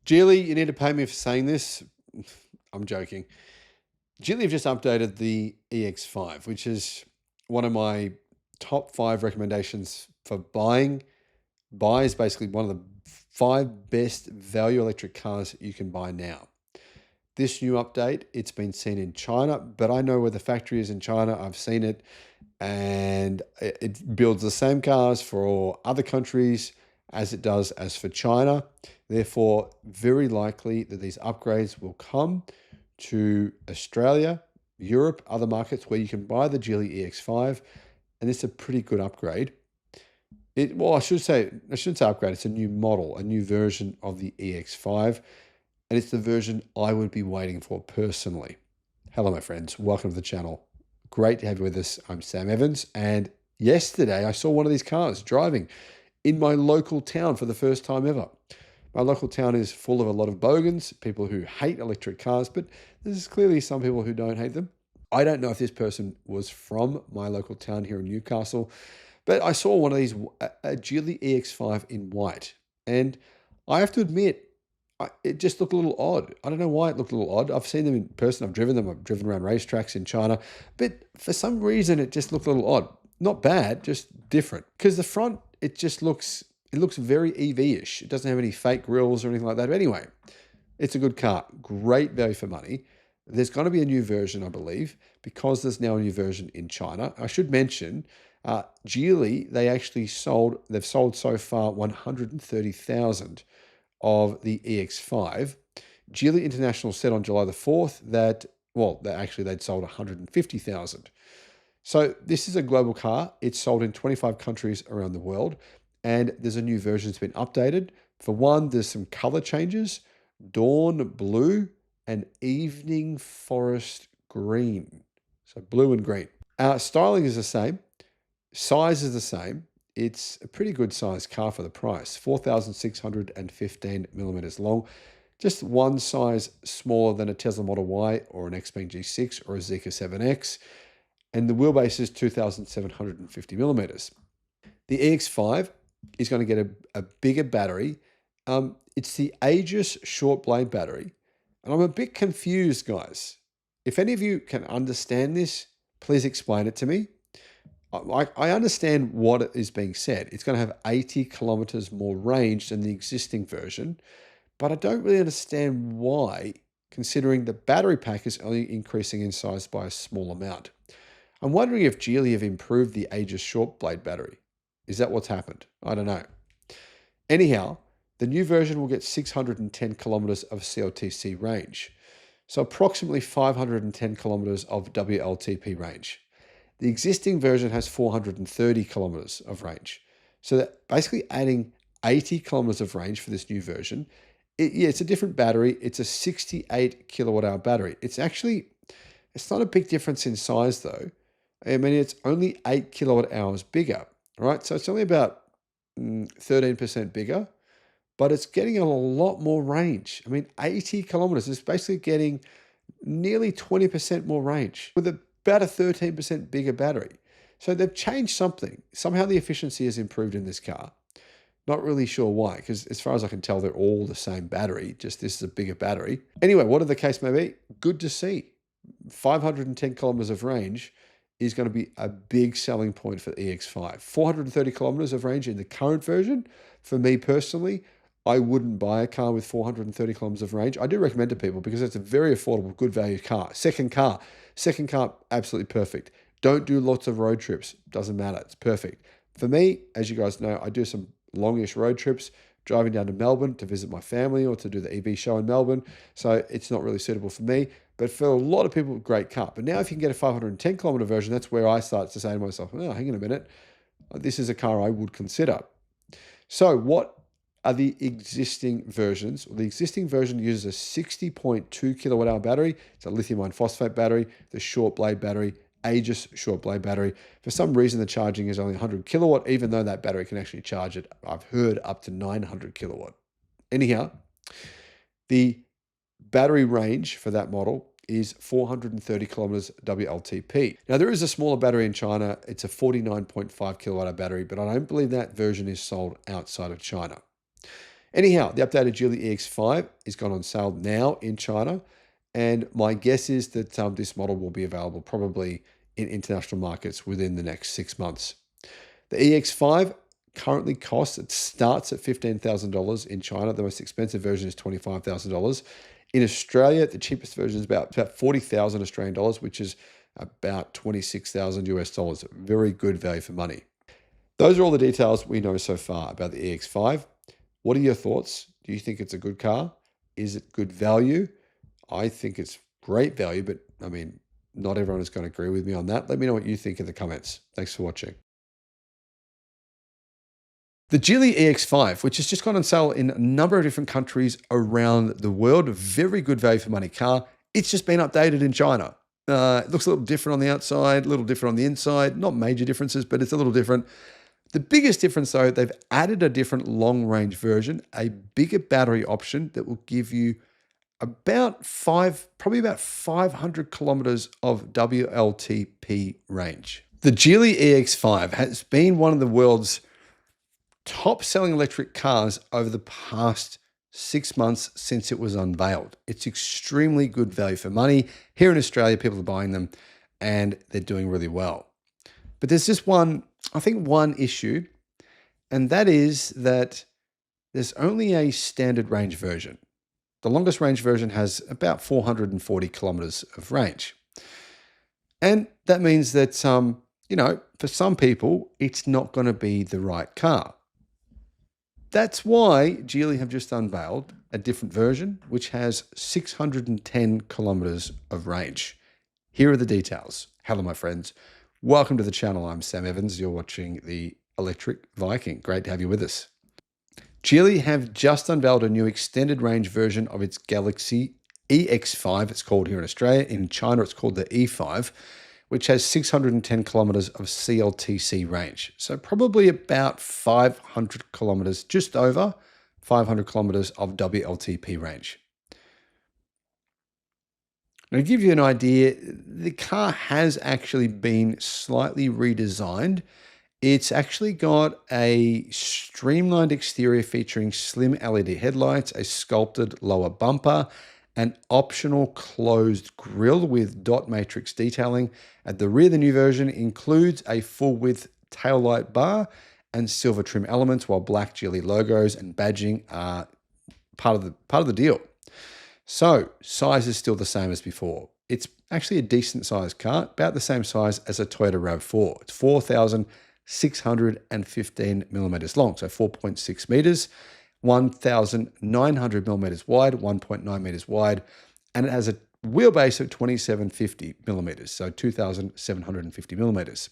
Geely, you need to pay me for saying this. I'm joking. Geely have just updated the EX5, which is one of my top five recommendations for buying. Buy is basically one of the five best value electric cars you can buy now. This new update, it's been seen in China, but I know where the factory is in China. I've seen it, and it builds the same cars for other countries as it does as for China. Therefore, very likely that these upgrades will come to Australia, Europe, other markets where you can buy the Geely EX5, and it's a pretty good upgrade. Well, I shouldn't say upgrade. It's a new model, a new version of the EX5, and it's the version I would be waiting for personally. Hello, my friends. Welcome to the channel. Great to have you with us. I'm Sam Evans, and yesterday I saw one of these cars driving in my local town for the first time ever. My local town is full of a lot of bogans, people who hate electric cars, but there's clearly some people who don't hate them. I don't know if this person was from my local town here in Newcastle, but I saw one of these, a Geely EX5 in white. And I have to admit, it just looked a little odd. I don't know why it looked a little odd. I've seen them in person. I've driven them. I've driven around racetracks in China. But for some reason, it just looked a little odd. Not bad, just different. Because the front, it looks very EV-ish. It doesn't have any fake grills or anything like that. But anyway, it's a good car. Great value for money. There's going to be a new version, I believe, because there's now a new version in China. I should mention, Geely, they've sold so far 130,000 of the EX5. Geely International said on July the 4th that, they'd sold 150,000. So this is a global car. It's sold in 25 countries around the world, and there's a new version that's been updated. For one, there's some color changes: dawn blue and evening forest green. So blue and green. Styling is the same. Size is the same. It's a pretty good sized car for the price. 4,615 millimeters long. Just one size smaller than a Tesla Model Y or an Xpeng G6 or a Zeekr 7X. And the wheelbase is 2,750 millimeters. The EX5 is going to get a bigger battery. It's the Aegis short blade battery. And I'm a bit confused, guys. If any of you can understand this, please explain it to me. I understand what is being said. It's going to have 80 kilometers more range than the existing version, but I don't really understand why, considering the battery pack is only increasing in size by a small amount. I'm wondering if Geely have improved the Aegis short blade battery. Is that what's happened? I don't know. Anyhow, the new version will get 610 kilometers of CLTC range, so approximately 510 kilometers of WLTP range. The existing version has 430 kilometers of range. So that basically adding 80 kilometers of range for this new version. It's a different battery. It's a 68 kilowatt hour battery. It's not a big difference in size though. I mean, it's only 8 kilowatt hours bigger, right? So it's only about 13% bigger, but it's getting a lot more range. I mean, 80 kilometers is basically getting nearly 20% more range with about a 13% bigger battery. So they've changed something. Somehow the efficiency has improved in this car. Not really sure why, because as far as I can tell, they're all the same battery, just this is a bigger battery. Anyway, whatever the case may be, good to see. 510 kilometers of range is going to be a big selling point for the EX5. 430 kilometers of range in the current version. For me personally, I wouldn't buy a car with 430 kilometers of range. I do recommend it to people because it's a very affordable, good value car. Second car, absolutely perfect. Don't do lots of road trips. Doesn't matter. It's perfect. For me, as you guys know, I do some longish road trips, driving down to Melbourne to visit my family or to do the EV show in Melbourne. So it's not really suitable for me. But for a lot of people, great car. But now if you can get a 510 kilometer version, that's where I start to say to myself, oh, hang on a minute. This is a car I would consider. So what are the existing versions? Well, the existing version uses a 60.2 kilowatt hour battery. It's a lithium iron phosphate battery, the short blade battery, Aegis short blade battery. For some reason, the charging is only 100 kilowatt, even though that battery can actually charge it, I've heard, up to 900 kilowatt. Anyhow, the battery range for that model is 430 kilometers WLTP. Now, there is a smaller battery in China. It's a 49.5 kilowatt hour battery, but I don't believe that version is sold outside of China. Anyhow, the updated Geely EX5 is gone on sale now in China, and my guess is that this model will be available probably in international markets within the next 6 months. The EX5 currently it starts at $15,000 in China. The most expensive version is $25,000. In Australia, the cheapest version is about 40,000 Australian dollars, which is about 26,000 US dollars. Very good value for money. Those are all the details we know so far about the EX5. What are your thoughts? Do you think it's a good car? Is it good value? I think it's great value, but I mean, not everyone is going to agree with me on that. Let me know what you think in the comments. Thanks for watching. The Geely EX5, which has just gone on sale in a number of different countries around the world, a very good value for money car. It's just been updated in China. It looks a little different on the outside, a little different on the inside. Not major differences, but it's a little different. The biggest difference, though, they've added a different long-range version, a bigger battery option that will give you probably about 500 kilometers of WLTP range. The Geely EX5 has been one of the world's top-selling electric cars over the past 6 months since it was unveiled. It's extremely good value for money. Here in Australia, people are buying them, and they're doing really well. But there's just one issue, and that is that there's only a standard range version. The longest range version has about 440 kilometers of range. And that means that, for some people, it's not going to be the right car. That's why Geely have just unveiled a different version, which has 610 kilometers of range. Here are the details. Hello, my friends. Welcome to the channel. I'm Sam Evans. You're watching the Electric Viking. Great to have you with us. Geely have just unveiled a new extended range version of its Galaxy EX5, it's called here in Australia. In China, it's called the E5, which has 610 kilometers of CLTC range. So probably about 500 kilometers, just over 500 kilometers of WLTP range. Now, to give you an idea, the car has actually been slightly redesigned. It's actually got a streamlined exterior featuring slim LED headlights, a sculpted lower bumper, an optional closed grille with dot matrix detailing. At the rear, the new version includes a full-width taillight bar and silver trim elements, while black Geely logos and badging are part of the deal. So, size is still the same as before. It's actually a decent sized car, about the same size as a Toyota RAV4. It's 4,615 millimeters long, so 4.6 meters, 1,900 millimeters wide, 1.9 meters wide, and it has a wheelbase of 2,750 millimeters, so 2,750 millimeters.